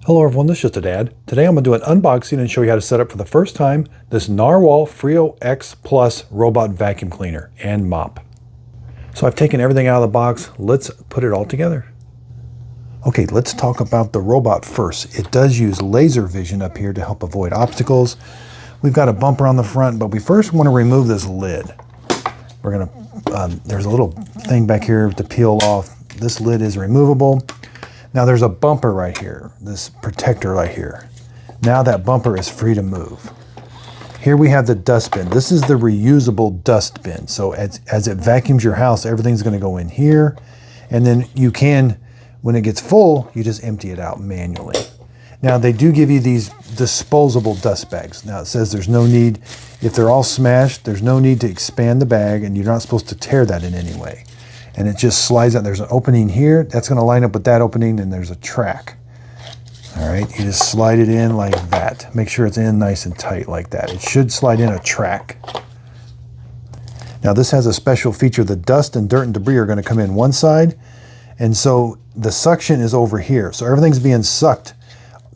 Hello everyone, this is just a dad. Today I'm going to do an unboxing and show you how to set up for the first time this NARWAL Freo X Plus robot vacuum cleaner and mop. So I've taken everything out of the box. Let's put it all together. Okay, let's talk about the robot first. It does use laser vision up here to help avoid obstacles. We've got a bumper on the front, but we first want to remove this lid. We're going to, there's a little thing back here to peel off. This lid is removable. Now there's a bumper right here, this protector right here. Now that bumper is free to move. Here we have the dust bin. This is the reusable dust bin. So as it vacuums your house, everything's going to go in here. And then you can, when it gets full, you just empty it out manually. Now they do give you these disposable dust bags. Now it says there's no need, if they're all smashed, there's no need to expand the bag, and you're not supposed to tear that in any way. And it just slides out. There's an opening here. That's going to line up with that opening, and there's a track. All right, you just slide it in like that. Make sure it's in nice and tight like that. It should slide in a track. Now this has a special feature. The dust and dirt and debris are going to come in one side, and so the suction is over here. So everything's being sucked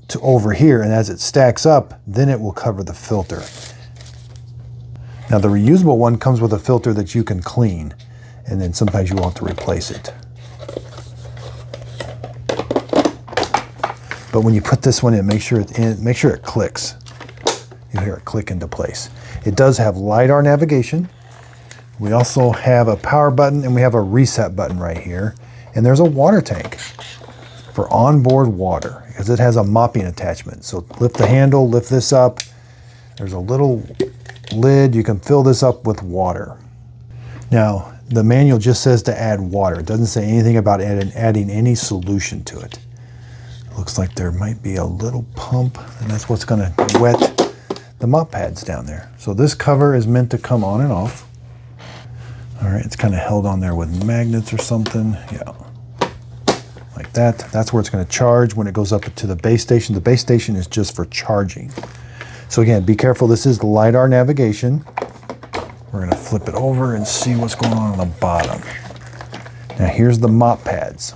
to over here, and as it stacks up, then it will cover the filter. Now the reusable one comes with a filter that you can clean, and then sometimes you want to replace it. But when you put this one in, make sure it clicks. You'll hear it click into place. It does have LiDAR navigation. We also have a power button, and we have a reset button right here. And there's a water tank for onboard water, because it has a mopping attachment. So lift the handle, lift this up. There's a little lid. You can fill this up with water. Now, the manual just says to add water. It doesn't say anything about adding any solution to it. It looks like there might be a little pump, and that's what's going to wet the mop pads down there. So this cover is meant to come on and off. All right, it's kind of held on there with magnets or something. Yeah, like that. That's where it's going to charge when it goes up to the base station. The base station is just for charging. So again, be careful. This is the LiDAR navigation. We're going to flip it over and see what's going on the bottom. Now here's the mop pads.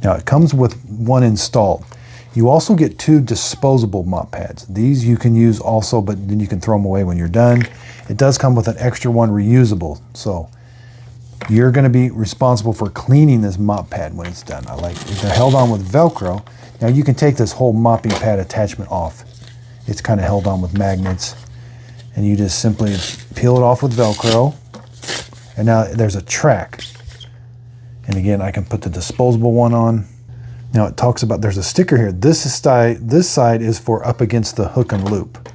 Now it comes with one installed. You also get two disposable mop pads. These you can use also, but then you can throw them away when you're done. It does come with an extra one reusable. So you're going to be responsible for cleaning this mop pad when it's done. They're held on with Velcro. Now you can take this whole mopping pad attachment off. It's kind of held on with magnets. And you just simply peel it off with Velcro. And now there's a track. And again, I can put the disposable one on. Now it talks about, there's a sticker here. This side is for up against the hook and loop.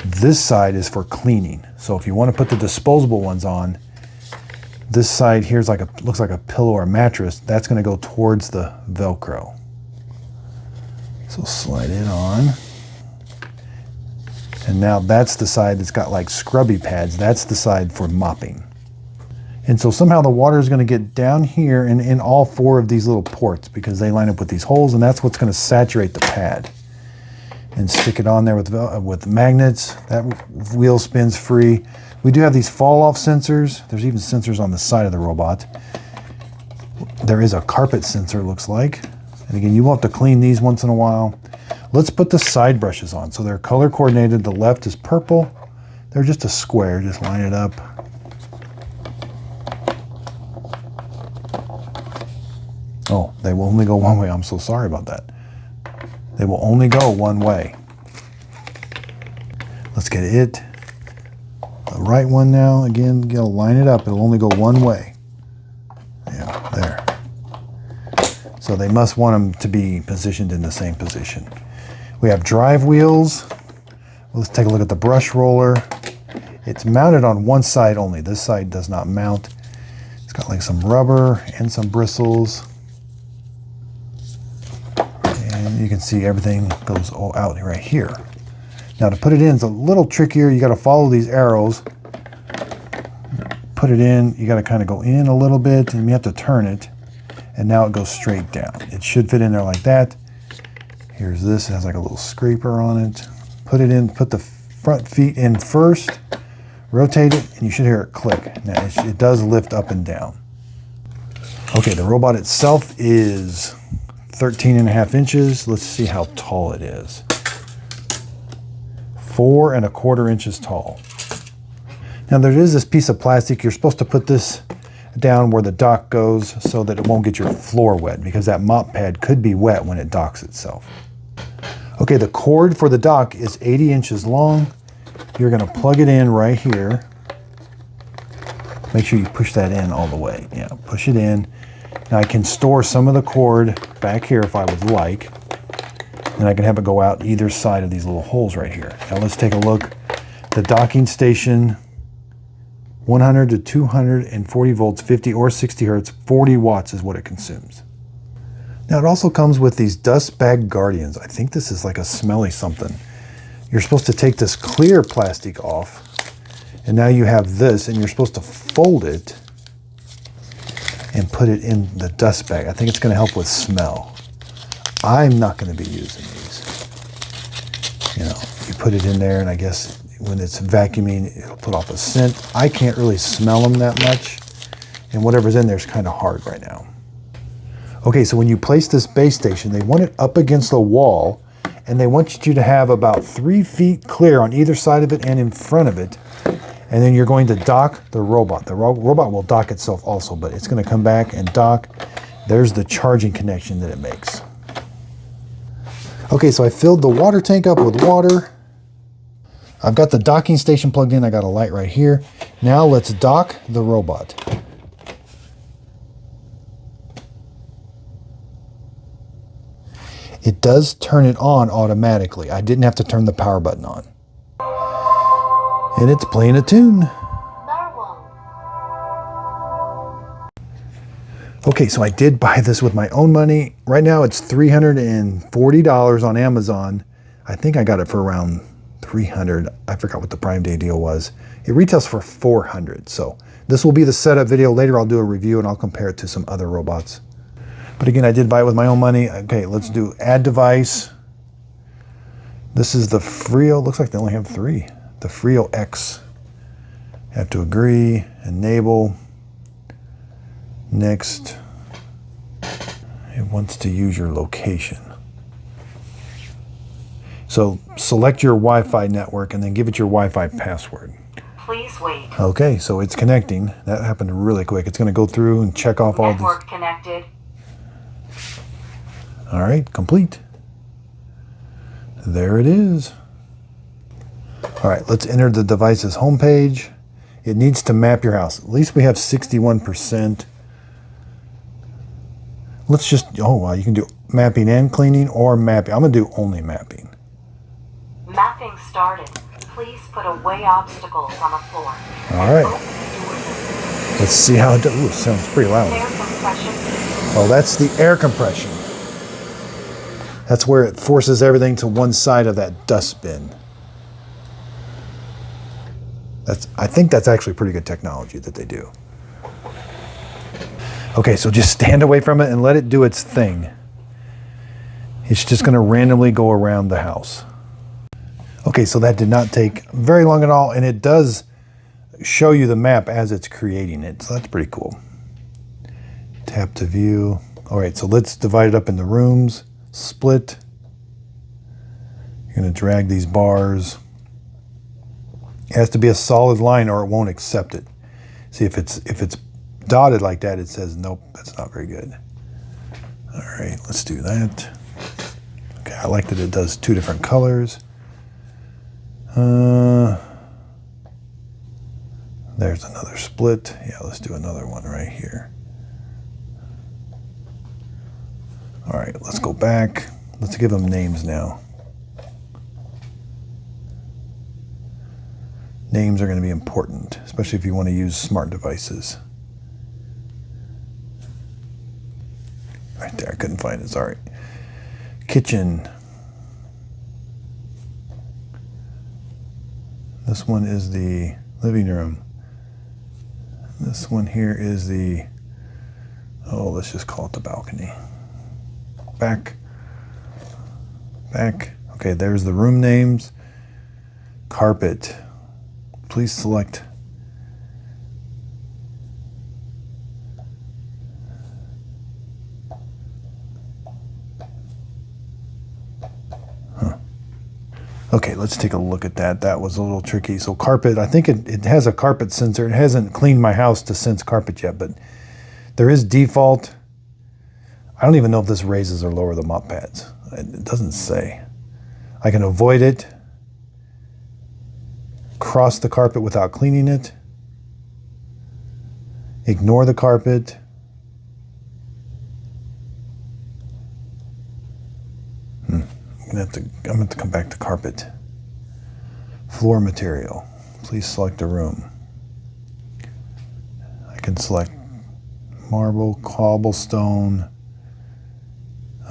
This side is for cleaning. So if you want to put the disposable ones on, this side here is looks like a pillow or a mattress. That's going to go towards the Velcro. So slide it on. And now that's the side that's got like scrubby pads. That's the side for mopping. And so somehow the water is going to get down here and in all four of these little ports, because they line up with these holes, and that's what's going to saturate the pad. And stick it on there with magnets. That wheel spins free. We do have these fall off sensors. There's even sensors on the side of the robot. There is a carpet sensor, looks like. And again, you will have to clean these once in a while. Let's put the side brushes on. So they're color coordinated. The left is purple. They're just a square. Just line it up. Oh, they will only go one way. I'm so sorry about that. They will only go one way. Let's get it. The right one now. Again, you gotta line it up. It'll only go one way. Yeah, there. So they must want them to be positioned in the same position. We have drive wheels. Let's take a look at the brush roller. It's mounted on one side only. This side does not mount. It's got like some rubber and some bristles. And you can see everything goes all out right here. Now to put it in is a little trickier. You got to follow these arrows. Put it in. You got to kind of go in a little bit, and you have to turn it. And now it goes straight down. It should fit in there like that. Here's this, it has like a little scraper on it. Put it in, put the front feet in first, rotate it, and you should hear it click. Now it does lift up and down. Okay, the robot itself is 13.5 inches. Let's see how tall it is. 4¼ inches tall. Now there is this piece of plastic. You're supposed to put this down where the dock goes so that it won't get your floor wet, because that mop pad could be wet when it docks itself. Okay, the cord for the dock is 80 inches long. You're going to plug it in right here. Make sure you push that in all the way. Yeah, push it in. Now I can store some of the cord back here if I would like. And I can have it go out either side of these little holes right here. Now let's take a look. The docking station, 100 to 240 volts, 50 or 60 hertz, 40 watts is what it consumes. Now it also comes with these dust bag guardians. I think this is like a smelly something. You're supposed to take this clear plastic off, and now you have this, and you're supposed to fold it and put it in the dust bag. I think it's going to help with smell. I'm not going to be using these. You know, you put it in there, and I guess when it's vacuuming, it'll put off a scent. I can't really smell them that much, and whatever's in there is kind of hard right now. Okay, so when you place this base station, they want it up against the wall, and they want you to have about 3 feet clear on either side of it and in front of it. And then you're going to dock the robot. The robot will dock itself also, but it's going to come back and dock. There's the charging connection that it makes. Okay, so I filled the water tank up with water. I've got the docking station plugged in. I got a light right here. Now let's dock the robot. It does turn it on automatically. I didn't have to turn the power button on. And it's playing a tune. NARWAL. Okay, so I did buy this with my own money. Right now it's $340 on Amazon. I think I got it for around $300. I forgot what the Prime Day deal was. It retails for $400. So this will be the setup video. Later I'll do a review and I'll compare it to some other robots. But again, I did buy it with my own money. Okay, let's do add device. This is the Freo. Looks like they only have 3. The Freo X. Have to agree, enable, next. It wants to use your location. So select your Wi-Fi network and then give it your Wi-Fi password. Please wait. Okay, so it's connecting. That happened really quick. It's going to go through and check off all Network this. connected. All right, complete. There it is. All right, let's enter the device's homepage. It needs to map your house. At least we have 61%. Let's just, oh wow, you can do mapping and cleaning or mapping. I'm gonna do only mapping. Mapping started. Please put away obstacles on the floor. All right. Let's see how it does. Ooh, it sounds pretty loud. Air compression. Oh, that's the air compression. That's where it forces everything to one side of that dustbin. I think that's actually pretty good technology that they do. Okay, so just stand away from it and let it do its thing. It's just going to randomly go around the house. Okay, so that did not take very long at all, and it does show you the map as it's creating it, so that's pretty cool. Tap to view. All right, so let's divide it up into rooms. Split. You're going to drag these bars. It has to be a solid line or it won't accept it. See, if it's dotted like that, it says nope, that's not very good. All right, let's do that. Okay, I like that it does 2 different colors. There's another split. Yeah, let's do another one right here. All right, let's go back. Let's give them names now. Names are going to be important, especially if you want to use smart devices. Right there, I couldn't find it, sorry. Kitchen. This one is the living room. This one here is the, oh, let's just call it the balcony. Back. Okay, there's the room names. Carpet. Please select. Okay, let's take a look at that. That was a little tricky. So carpet, I think it has a carpet sensor. It hasn't cleaned my house to sense carpet yet, but there is default. I don't even know if this raises or lowers the mop pads. It doesn't say. I can avoid it, cross the carpet without cleaning it, ignore the carpet. I'm gonna have to come back to carpet. Floor material. Please select a room. I can select marble, cobblestone.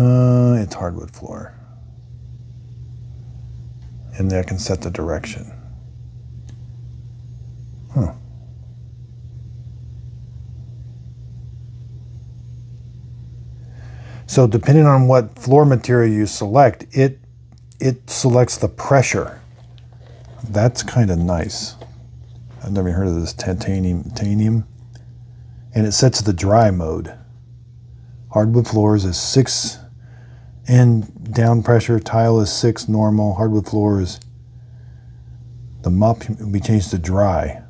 It's hardwood floor. And then I can set the direction. So depending on what floor material you select, it selects the pressure. That's kind of nice. I've never heard of this titanium. And it sets the dry mode. Hardwood floors is 6 and down pressure. Tile is 6 normal. Hardwood floors, the mop will be changed to dry.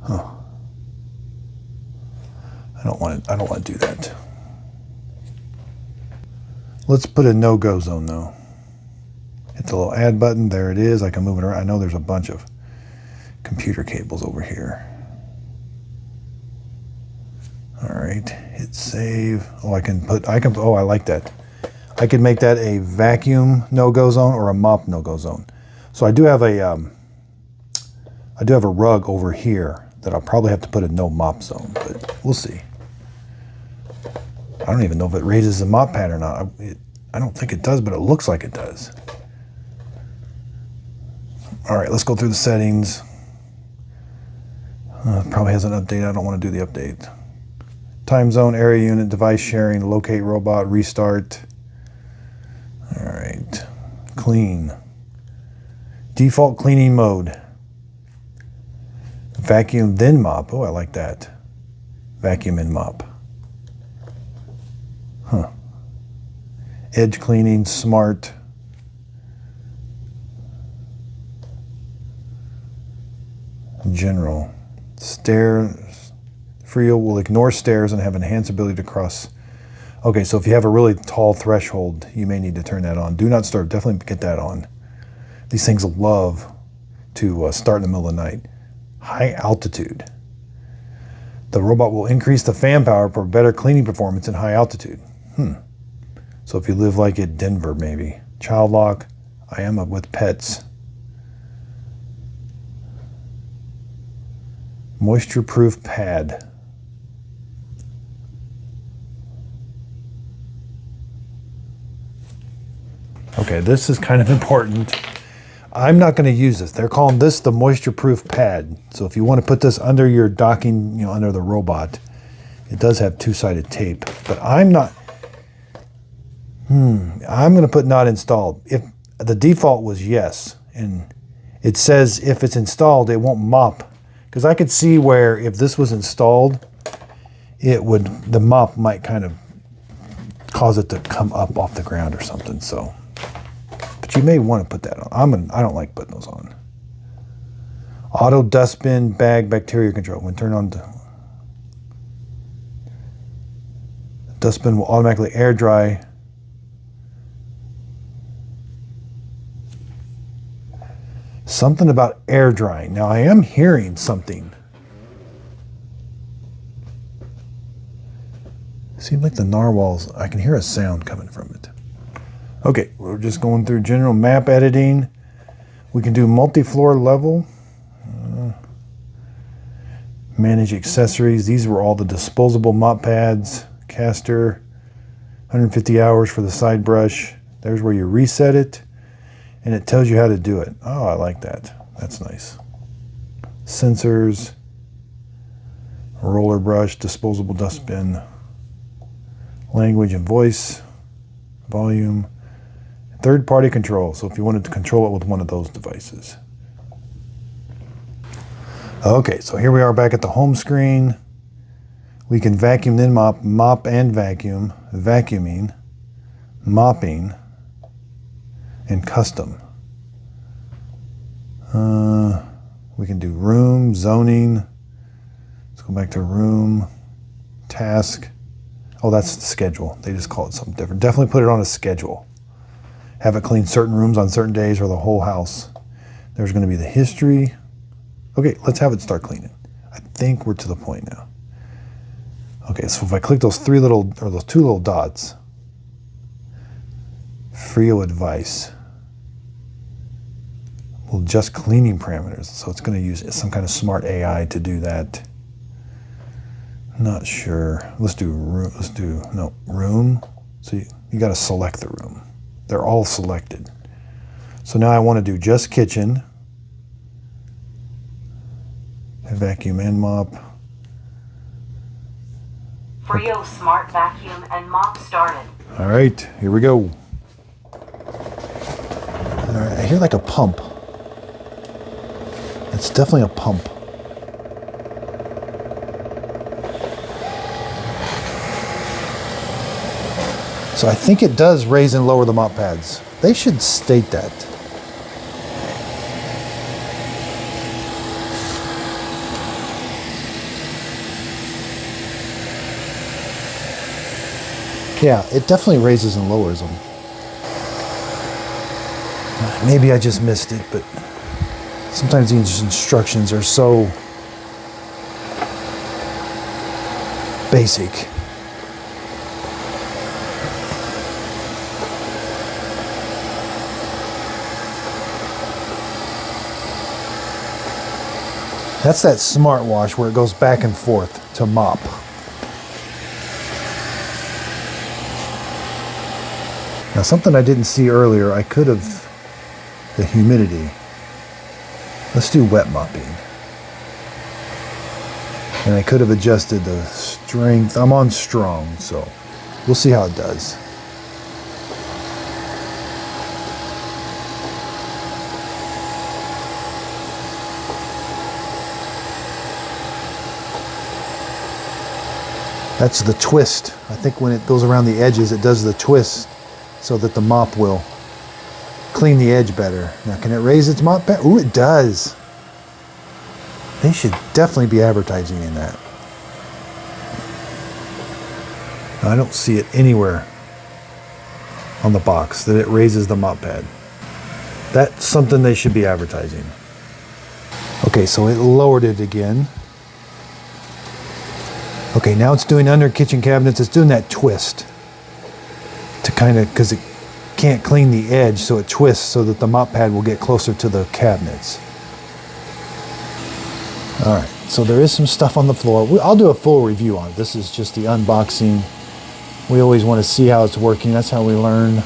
Huh. I don't want to do that. Let's put a no-go zone though. Hit the little add button. There it is. I can move it around. I know there's a bunch of computer cables over here. All right, hit save. Oh, oh, I like that. I can make that a vacuum no-go zone or a mop no-go zone. So I do have a rug over here that I'll probably have to put a no mop zone, but we'll see. I don't even know if it raises the mop pad or not. I don't think it does, but it looks like it does. All right, let's go through the settings. Probably hasn't updated. I don't want to do the update. Time zone, area unit, device sharing, locate robot, restart. All right, clean. Default cleaning mode. Vacuum, then mop. Oh, I like that. Vacuum and mop. Huh. Edge cleaning, smart. General. Stairs. Freo will ignore stairs and have enhanced ability to cross. Okay, so if you have a really tall threshold, you may need to turn that on. Do not start. Definitely get that on. These things love to start in the middle of the night. High altitude. The robot will increase the fan power for better cleaning performance in high altitude. So if you live like at Denver, maybe. Child lock. I am up with pets. Moisture proof pad. Okay, this is kind of important. I'm not going to use this. They're calling this the moisture proof pad. So if you want to put this under your docking, under the robot, it does have two-sided tape, but I'm not. I'm going to put not installed. If the default was yes, and it says if it's installed, it won't mop. Because I could see where if this was installed, the mop might kind of cause it to come up off the ground or something. So, but you may want to put that on. I don't like putting those on. Auto dustbin bag bacteria control. When turned on, the dustbin will automatically air dry. Something about air drying. Now I am hearing something. Seems like the NARWAL's, I can hear a sound coming from it. Okay, we're just going through general map editing. We can do multi-floor level. Manage accessories. These were all the disposable mop pads. Caster. 150 hours for the side brush. There's where you reset it. And it tells you how to do it. Oh, I like that. That's nice. Sensors, roller brush, disposable dustbin, language and voice, volume, third-party control. So if you wanted to control it with one of those devices. Okay, so here we are back at the home screen. We can vacuum, then mop, mop and vacuum, vacuuming, mopping, and custom. We can do room, zoning. Let's go back to room, task. Oh, that's the schedule. They just call it something different. Definitely put it on a schedule. Have it clean certain rooms on certain days or the whole house. There's going to be the history. Okay, let's have it start cleaning. I think we're to the point now. Okay, so if I click those two little dots, Freo advice. We'll adjust cleaning parameters. So it's going to use some kind of smart AI to do that. Not sure. Let's do room. Room. So you got to select the room. They're all selected. So now I want to do just kitchen, vacuum and mop. Freo smart vacuum and mop started. All right, here we go. All right, I hear like a pump. It's definitely a pump. So I think it does raise and lower the mop pads. They should state that. Yeah, it definitely raises and lowers them. Maybe I just missed it, but sometimes these instructions are so basic. That's that smart wash where it goes back and forth to mop. Now something I didn't see earlier, I could have, the humidity. Let's do wet mopping. And I could have adjusted the strength. I'm on strong, so we'll see how it does. That's the twist. I think when it goes around the edges, it does the twist so that the mop will clean the edge better. Now, can it raise its mop pad? Ooh, it does. They should definitely be advertising in that. I don't see it anywhere on the box that it raises the mop pad. That's something they should be advertising. Okay, so it lowered it again. Okay, now it's doing under kitchen cabinets. It's doing that twist to kind of, because it can't clean the edge, so it twists so that the mop pad will get closer to the cabinets. All right, so there is some stuff on the floor. I'll do a full review on it. This is just the unboxing. We always want to see how it's working. That's how we learn.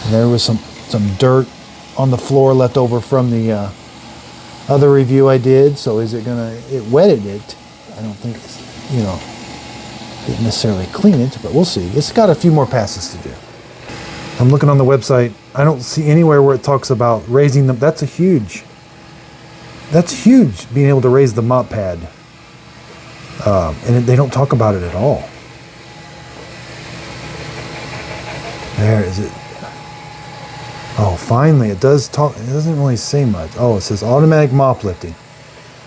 And there was some dirt on the floor left over from the other review I did. So is it gonna, it wetted it. I don't think it's, didn't necessarily clean it, but we'll see. It's got a few more passes to do. I'm looking on the website. I don't see anywhere where it talks about raising them. That's huge, being able to raise the mop pad. And they don't talk about it at all. There, is it? Oh, finally, it does talk. It doesn't really say much. Oh, it says automatic mop lifting.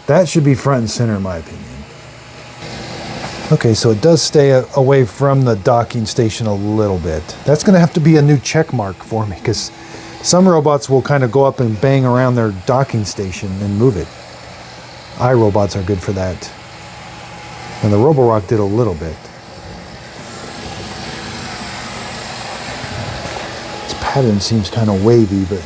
That should be front and center in my opinion. Okay, so it does stay away from the docking station a little bit. That's going to have to be a new check mark for me, because some robots will kind of go up and bang around their docking station and move it. iRobots are good for that. And the Roborock did a little bit. Its pattern seems kind of wavy, but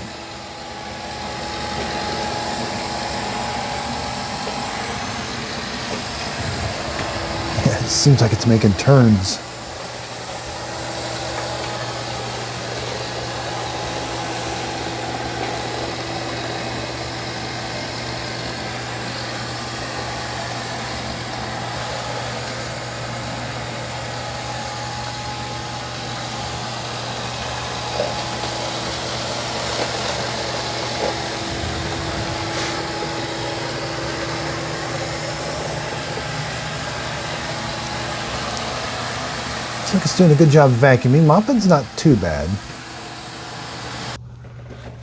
it seems like it's making turns. Looks like it's doing a good job of vacuuming. Mopping's not too bad.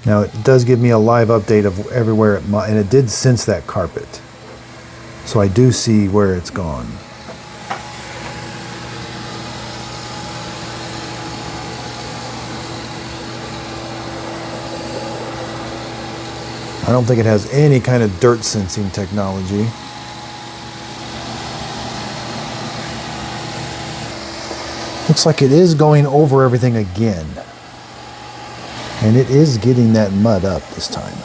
Now it does give me a live update of everywhere and it did sense that carpet. So I do see where it's gone. I don't think it has any kind of dirt sensing technology. Looks like it is going over everything again. And it is getting that mud up this time.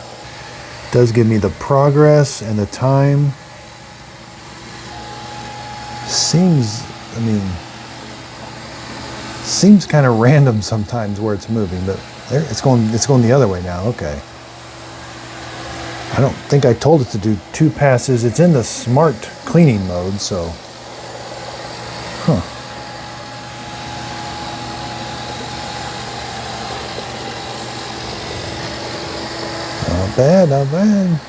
It does give me the progress and the time. Seems kind of random sometimes where it's moving, but there it's going the other way now. Okay. I don't think I told it to do 2 passes. It's in the smart cleaning mode, so. Huh. Not bad, not bad.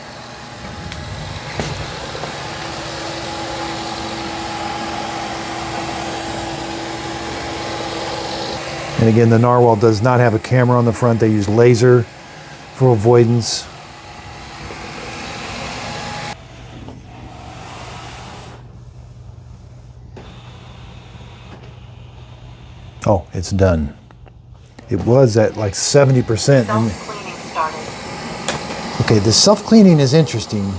And again, the NARWAL does not have a camera on the front. They use laser for avoidance. Oh, it's done. It was at like 70%. Self-cleaning started. Okay, the self-cleaning is interesting.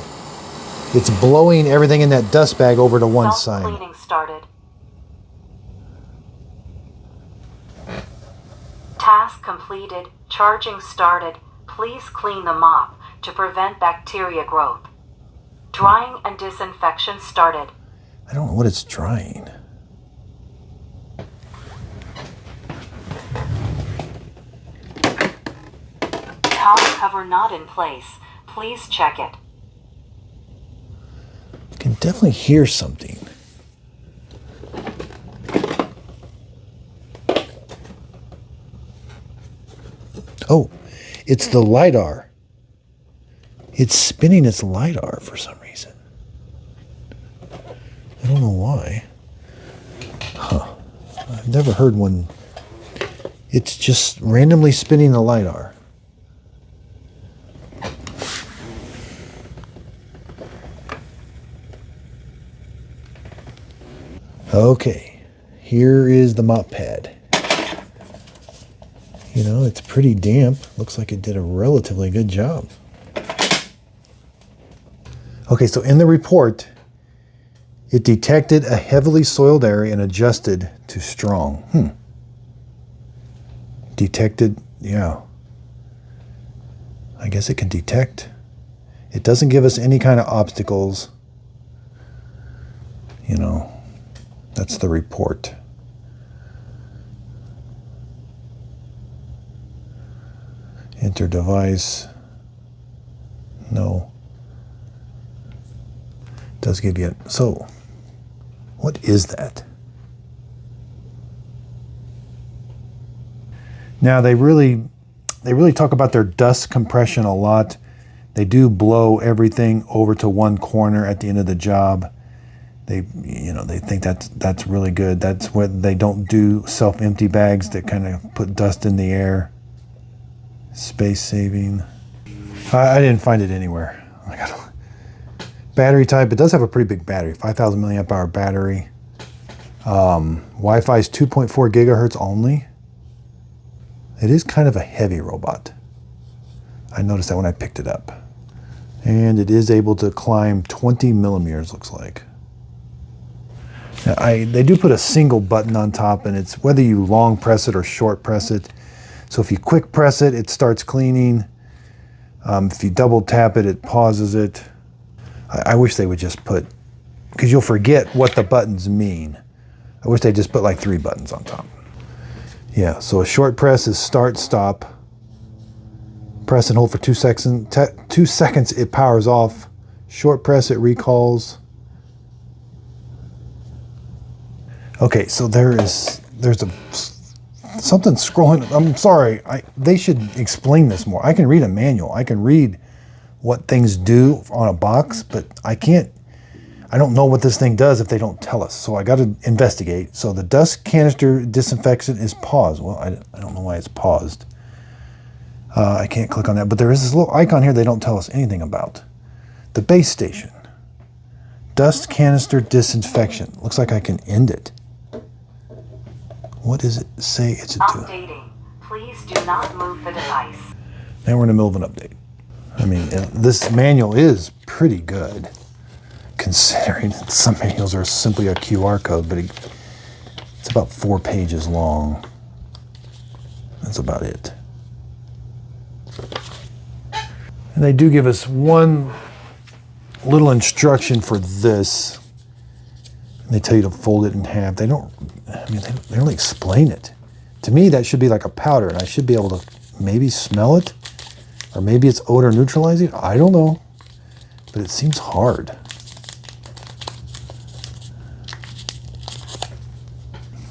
It's blowing everything in that dust bag over to one side. Self-cleaning started. Task completed. Charging started. Please clean the mop to prevent bacteria growth. Drying and disinfection started. I don't know what it's drying. Top cover not in place. Please check it. I can definitely hear something. Oh, it's the LiDAR. It's spinning its LiDAR for some reason. I don't know why. Huh. I've never heard one. It's just randomly spinning the LiDAR. Okay, here is the mop pad. You know, it's pretty damp. Looks like it did a relatively good job. Okay, so in the report, it detected a heavily soiled area and adjusted to strong. Detected, yeah. I guess it can detect. It doesn't give us any kind of obstacles. You know, that's the report. Enter device. No. Does give you a, so what is that? Now they really talk about their dust compression a lot. They do blow everything over to one corner at the end of the job. They think that's really good. That's what they don't do self-empty bags that kind of put dust in the air. Space saving. I didn't find it anywhere. Battery type, it does have a pretty big battery, 5,000 milliamp hour battery. Wi-Fi is 2.4 gigahertz only. It is kind of a heavy robot. I noticed that when I picked it up. And it is able to climb 20 millimeters, looks like. Now, they do put a single button on top, and it's whether you long press it or short press it. So if you quick press it, it starts cleaning. If you double tap it, it pauses it. I wish they would just put, because you'll forget what the buttons mean. I wish they just put like 3 buttons on top. Yeah, so a short press is start, stop. Press and hold for 2 seconds. 2 seconds, it powers off. Short press, it recalls. Okay, so there's something scrolling. I'm sorry. They should explain this more. I can read a manual. I can read what things do on a box, but I don't know what this thing does if they don't tell us. So I got to investigate. So the dust canister disinfection is paused. Well, I don't know why it's paused. I can't click on that, but there is this little icon here they don't tell us anything about. The base station. Dust canister disinfection. Looks like I can end it. What does it say it's doing? Updating. Please do not move the device. Now we're in the middle of an update. I mean, this manual is pretty good, considering that some manuals are simply a QR code, but it's about 4 pages long. That's about it. And they do give us one little instruction for this. They tell you to fold it in half. They don't, I mean, they don't really explain it. To me, that should be like a powder, and I should be able to maybe smell it, or maybe it's odor neutralizing. I don't know, but it seems hard.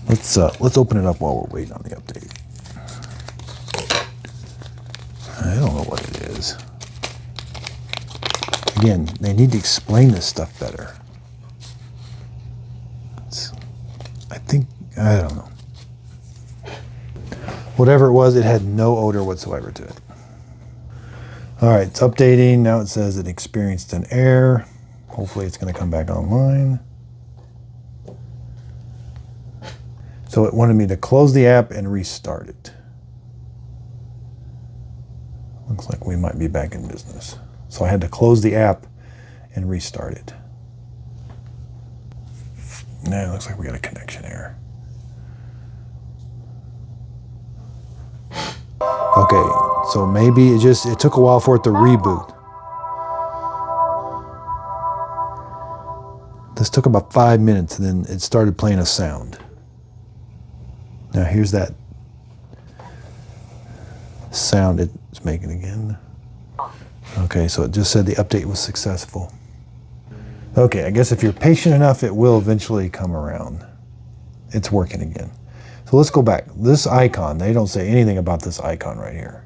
Let's open it up while we're waiting on the update. I don't know what it is. Again, they need to explain this stuff better. I don't know. Whatever it was, it had no odor whatsoever to it. All right, it's updating. Now it says it experienced an error. Hopefully it's going to come back online. So it wanted me to close the app and restart it. Looks like we might be back in business. So I had to close the app and restart it. Now it looks like we got a connection error. Okay, so maybe it took a while for it to reboot. This took about 5 minutes, and then it started playing a sound. Now here's that sound it's making again. Okay, so it just said the update was successful. Okay, I guess if you're patient enough, it will eventually come around. It's working again. So let's go back. This icon, they don't say anything about this icon right here.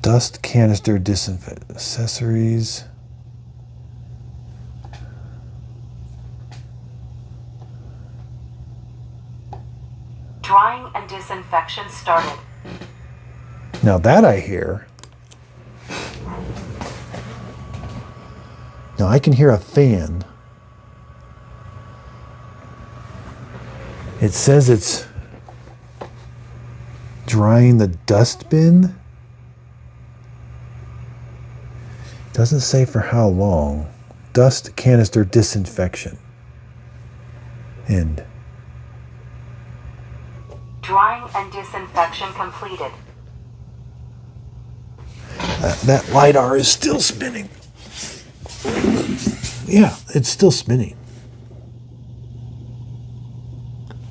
Dust canister disinfect accessories. Drying and disinfection started. Now that I hear. Now I can hear a fan. It says it's drying the dust bin. Doesn't say for how long. Dust canister disinfection. End. Drying and disinfection completed. That LiDAR is still spinning. Yeah, it's still spinning.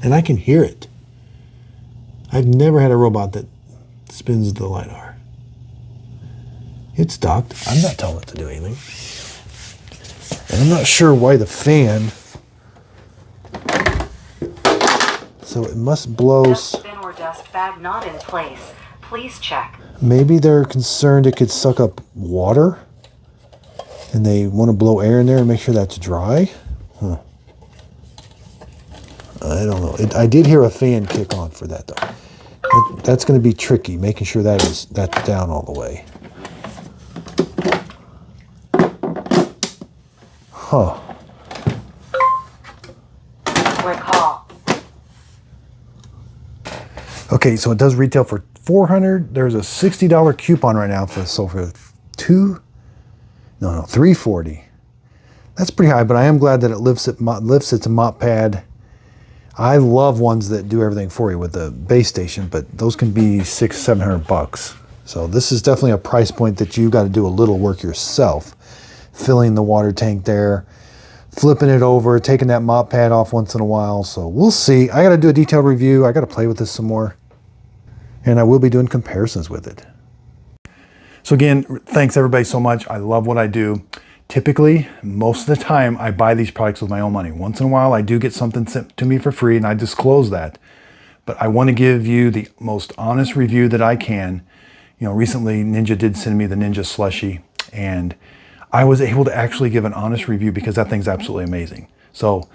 And I can hear it. I've never had a robot that spins the LiDAR. It's docked. I'm not telling it to do anything. And I'm not sure why the fan. So it must blow. Dust bin or dust bag not in place. Please check. Maybe they're concerned it could suck up water. And they want to blow air in there and make sure that's dry. Huh. I don't know. I did hear a fan kick on for that though. That's going to be tricky, making sure that's down all the way. Huh. Recall. Okay, so it does retail for $400. There's a $60 coupon right now for $340. That's pretty high, but I am glad that it lifts its mop pad. I love ones that do everything for you with the base station, but those can be $600-700. So this is definitely a price point that you got to do a little work yourself. Filling the water tank there, flipping it over, taking that mop pad off once in a while. So we'll see. I got to do a detailed review. I got to play with this some more. And I will be doing comparisons with it. So again, thanks everybody so much. I love what I do. Typically, most of the time, I buy these products with my own money. Once in a while, I do get something sent to me for free, and I disclose that. But I want to give you the most honest review that I can. You know, recently, Ninja did send me the Ninja Slushie, and I was able to actually give an honest review because that thing's absolutely amazing. So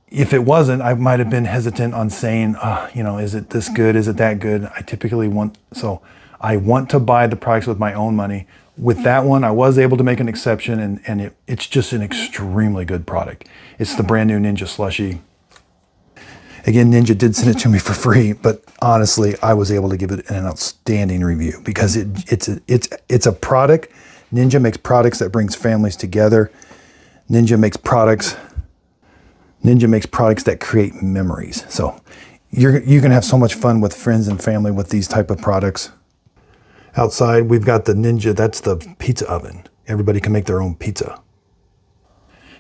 if it wasn't, I might have been hesitant on saying, you know, is it this good? Is it that good? I typically want, so I want to buy the products with my own money. With that one, I was able to make an exception, and it's just an extremely good product. It's the brand new Ninja Slushie. Again, Ninja did send it to me for free, but honestly, I was able to give it an outstanding review because it's a product. Ninja makes products that brings families together. Ninja makes products that create memories. So you can have so much fun with friends and family with these type of products. Outside, we've got the Ninja, that's the pizza oven. Everybody can make their own pizza.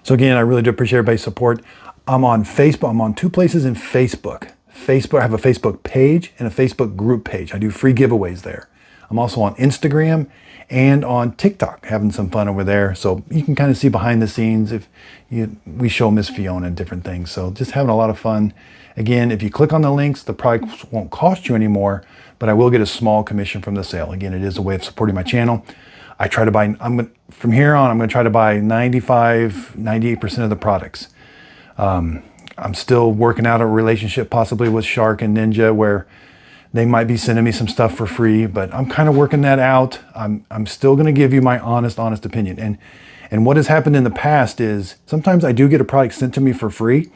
So again, I really do appreciate everybody's support. I'm on Facebook. I'm on 2 places in Facebook. I have a Facebook page and a Facebook group page. I do free giveaways there. I'm also on Instagram and on TikTok, having some fun over there. So you can kind of see behind the scenes we show Miss Fiona and different things. So just having a lot of fun. Again, if you click on the links, the product won't cost you anymore, but I will get a small commission from the sale. Again, it is a way of supporting my channel. I try to buy, from here on, I'm going to try to buy 98% of the products. I'm still working out a relationship possibly with Shark and Ninja where they might be sending me some stuff for free, but I'm kind of working that out. I'm still going to give you my honest opinion. And what has happened in the past is sometimes I do get a product sent to me for free,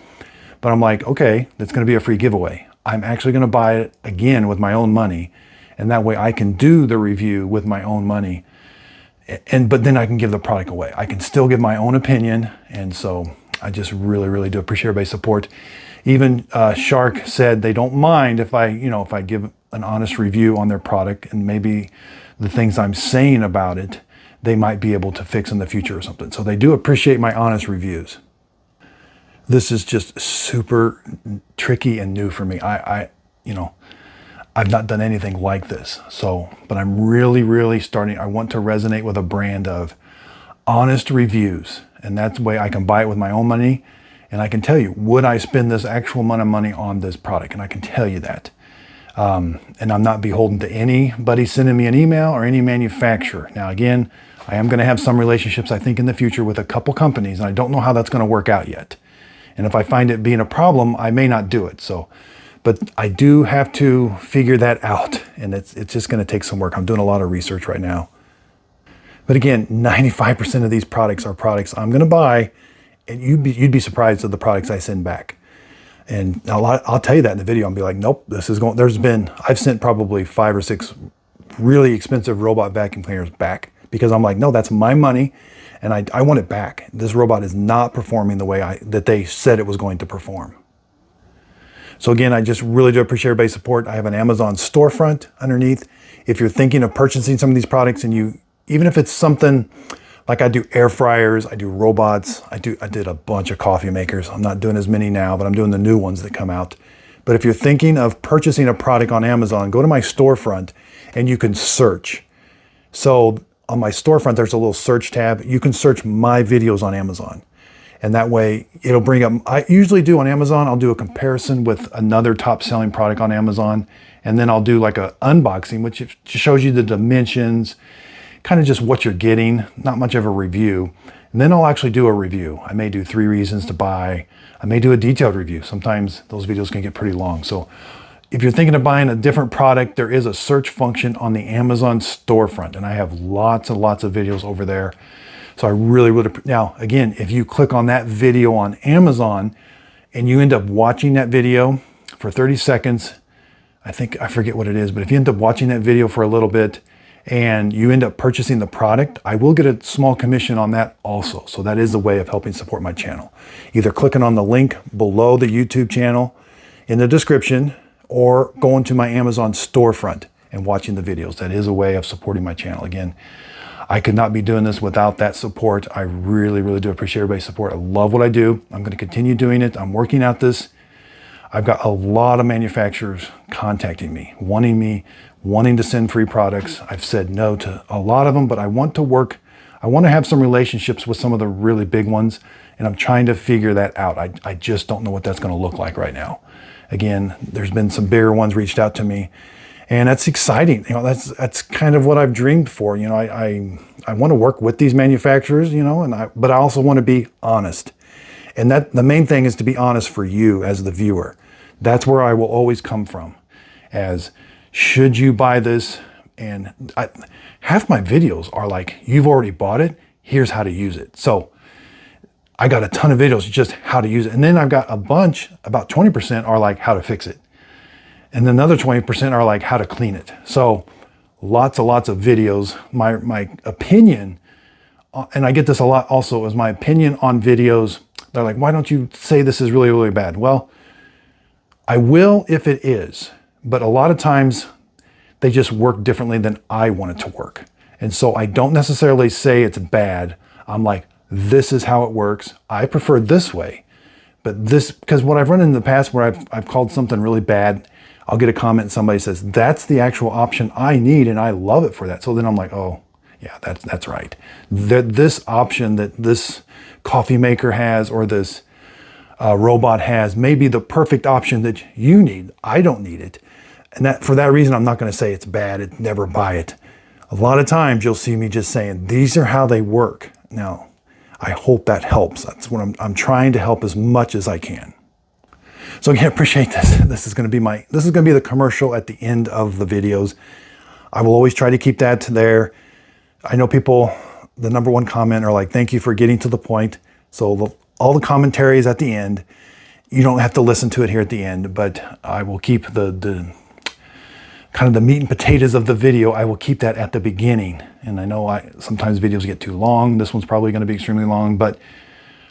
but I'm like, okay, that's going to be a free giveaway. I'm actually going to buy it again with my own money. And that way I can do the review with my own money. But then I can give the product away. I can still give my own opinion. And so I just really do appreciate everybody's support. Even Shark said they don't mind if I give an honest review on their product, and maybe the things I'm saying about it, they might be able to fix in the future or something. So they do appreciate my honest reviews. This is just super tricky and new for me. I've not done anything like this. But I'm really starting, I want to resonate with a brand of honest reviews. And that's the way I can buy it with my own money. And I can tell you, would I spend this actual amount of money on this product? And I can tell you that. And I'm not beholden to anybody sending me an email or any manufacturer. Now, again, I am going to have some relationships, I think, in the future with a couple companies. And I don't know how that's going to work out yet. And if I find it being a problem, I may not do it. But I do have to figure that out. And it's just going to take some work. I'm doing a lot of research right now. But again, 95% of these products are products I'm going to buy, and you'd be surprised at the products I send back. And I'll tell you that in the video. I'll be like, nope, I've sent probably 5 or 6 really expensive robot vacuum cleaners back because I'm like, no, that's my money, and I want it back. This robot is not performing the way that they said it was going to perform. So again, I just really do appreciate everybody's support. I have an Amazon storefront underneath. If you're thinking of purchasing some of these products, and even if it's something like I do air fryers, I do robots, I did a bunch of coffee makers. I'm not doing as many now, but I'm doing the new ones that come out. But if you're thinking of purchasing a product on Amazon, go to my storefront and you can search. So on my storefront, there's a little search tab. You can search my videos on Amazon. And that way it'll bring up, I usually do on Amazon, I'll do a comparison with another top selling product on Amazon. And then I'll do like an unboxing, which just shows you the dimensions, kind of just what you're getting, not much of a review. And then I'll actually do a review. I may do 3 reasons to buy. I may do a detailed review. Sometimes those videos can get pretty long. So if you're thinking of buying a different product, there is a search function on the Amazon storefront. And I have lots and lots of videos over there. So I really would. Now, again, if you click on that video on Amazon and you end up watching that video for 30 seconds, I forget what it is, but if you end up watching that video for a little bit and you end up purchasing the product, I will get a small commission on that also. So that is a way of helping support my channel. Either clicking on the link below the YouTube channel in the description or going to my Amazon storefront and watching the videos. That is a way of supporting my channel. Again, I could not be doing this without that support. I really do appreciate everybody's support. I love what I do. I'm going to continue doing it. I'm working out this. I've got a lot of manufacturers contacting me, wanting to send free products. I've said no to a lot of them, but I want to work. I want to have some relationships with some of the really big ones, and I'm trying to figure that out. I just don't know what that's going to look like right now. Again, there's been some bigger ones reached out to me, and that's exciting. That's kind of what I've dreamed for. I want to work with these manufacturers, but I also want to be honest. And the main thing is to be honest for you as the viewer. That's where I will always come from. As should you buy this And half my videos are like, you've already bought it, here's how to use it. So I got a ton of videos just how to use it. And then I've got a bunch, about 20% are like how to fix it. And then another 20% are like how to clean it. So lots and lots of videos. My opinion, and I get this a lot also, is my opinion on videos. They're like, why don't you say this is really, really bad? Well, I will if it is, but a lot of times they just work differently than I want it to work. And so I don't necessarily say it's bad. I'm like, this is how it works. I prefer this way, but this, because what I've run in the past where I've called something really bad, I'll get a comment and somebody says, that's the actual option I need and I love it for that. So then I'm like, oh yeah, that's right. This option that this coffee maker has or this robot has may be the perfect option that you need. I don't need it. And that for that reason, I'm not going to say it's bad. Never buy it. A lot of times you'll see me just saying, these are how they work. Now, I hope that helps. That's what I'm trying to help as much as I can. So again, appreciate this. This is going to be the commercial at the end of the videos. I will always try to keep that there. I know people, the number one comment are like, thank you for getting to the point. So all the commentary is at the end. You don't have to listen to it here at the end, but I will keep the kind of the meat and potatoes of the video. I will keep that at the beginning. And I know sometimes videos get too long. This one's probably going to be extremely long, but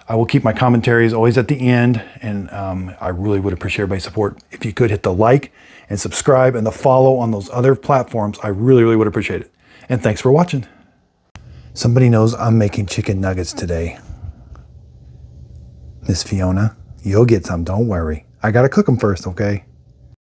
I will keep my commentaries always at the end. And I really would appreciate everybody's support. If you could hit the like and subscribe and the follow on those other platforms, I really, really would appreciate it. And thanks for watching. Somebody knows I'm making chicken nuggets today. Miss Fiona, you'll get some, don't worry. I gotta cook them first, okay?